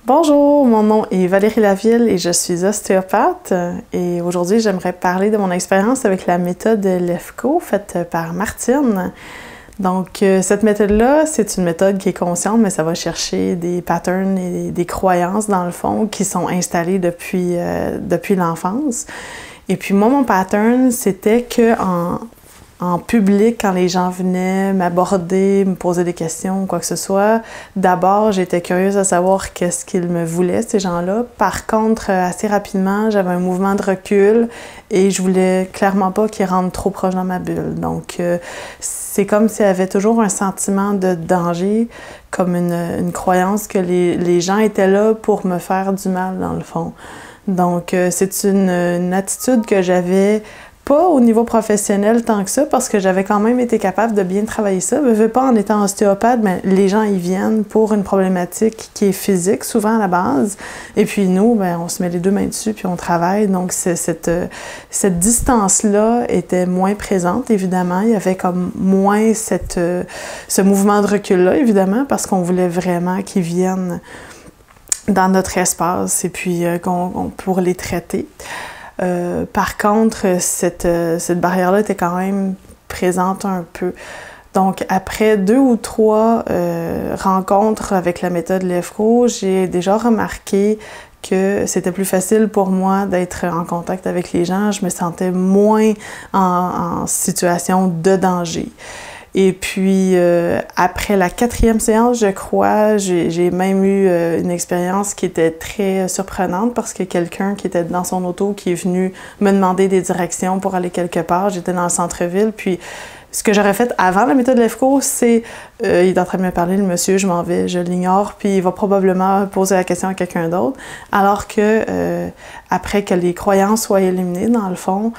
Bonjour, mon nom est Valérie Laville et je suis ostéopathe. Et aujourd'hui, j'aimerais parler de mon expérience avec la méthode Lefko faite par Martine. Donc, cette méthode-là, c'est une méthode qui est consciente, mais ça va chercher des patterns et des croyances, dans le fond, qui sont installées depuis l'enfance. Et puis moi, mon pattern, c'était que en public, quand les gens venaient m'aborder, me poser des questions ou quoi que ce soit, d'abord, j'étais curieuse de savoir qu'est-ce qu'ils me voulaient, ces gens-là. Par contre, assez rapidement, j'avais un mouvement de recul et je voulais clairement pas qu'ils rentrent trop proche dans ma bulle. Donc, c'est comme s'il y avait toujours un sentiment de danger, comme une croyance que les gens étaient là pour me faire du mal, dans le fond. Donc, c'est une attitude que j'avais pas au niveau professionnel tant que ça, parce que j'avais quand même été capable de bien travailler ça. Je veux pas en étant ostéopathe, mais les gens y viennent pour une problématique qui est physique, souvent à la base. Et puis nous, ben, on se met les deux mains dessus puis on travaille. Donc cette distance-là était moins présente, évidemment. Il y avait comme moins ce mouvement de recul-là, évidemment, parce qu'on voulait vraiment qu'ils viennent dans notre espace et puis pour les traiter. Par contre, cette barrière-là était quand même présente un peu. Donc, après 2 ou 3 rencontres avec la méthode Lefko, j'ai déjà remarqué que c'était plus facile pour moi d'être en contact avec les gens. Je me sentais moins en situation de danger. Et puis, après la 4e séance, je crois, j'ai même eu une expérience qui était très surprenante parce que quelqu'un qui était dans son auto qui est venu me demander des directions pour aller quelque part. J'étais dans le centre-ville, puis ce que j'aurais fait avant la méthode Lefko, c'est il est en train de me parler, le monsieur, je m'en vais, je l'ignore, puis il va probablement poser la question à quelqu'un d'autre. Alors que après que les croyances soient éliminées, dans le fond,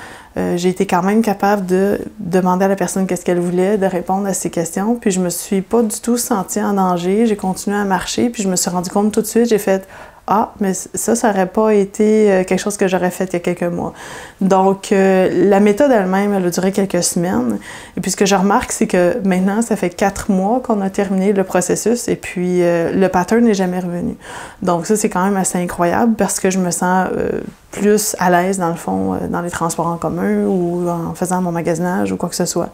j'ai été quand même capable de demander à la personne qu'est-ce qu'elle voulait, de répondre à ses questions, puis je me suis pas du tout sentie en danger. J'ai continué à marcher, puis je me suis rendu compte tout de suite, j'ai fait ah, mais ça aurait pas été quelque chose que j'aurais fait il y a quelques mois. Donc, la méthode elle-même, elle a duré quelques semaines. Et puis, ce que je remarque, c'est que maintenant, ça fait 4 mois qu'on a terminé le processus et puis le pattern n'est jamais revenu. Donc, ça, c'est quand même assez incroyable parce que je me sens plus à l'aise, dans le fond, dans les transports en commun ou en faisant mon magasinage ou quoi que ce soit.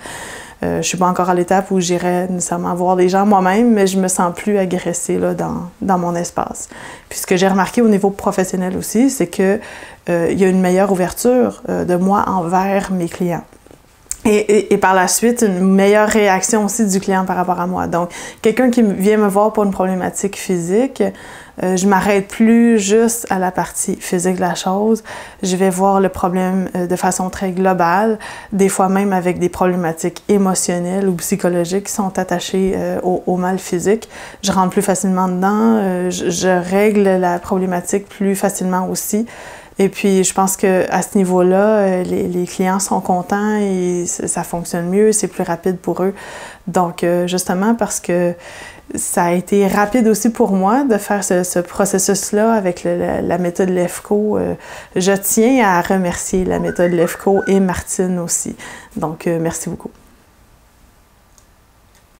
Je suis pas encore à l'étape où j'irais nécessairement voir les gens moi-même, mais je me sens plus agressée là, dans mon espace. Puis ce que j'ai remarqué au niveau professionnel aussi, c'est que il y a une meilleure ouverture de moi envers mes clients. Et par la suite, une meilleure réaction aussi du client par rapport à moi. Donc, quelqu'un qui vient me voir pour une problématique physique, je m'arrête plus juste à la partie physique de la chose. Je vais voir le problème de façon très globale, des fois même avec des problématiques émotionnelles ou psychologiques qui sont attachées au mal physique. Je rentre plus facilement dedans, je règle la problématique plus facilement aussi. Et puis, je pense qu'à ce niveau-là, les clients sont contents et ça fonctionne mieux, c'est plus rapide pour eux. Donc, justement, parce que ça a été rapide aussi pour moi de faire ce processus-là avec la méthode Lefko. Je tiens à remercier la méthode Lefko et Martine aussi. Donc, merci beaucoup.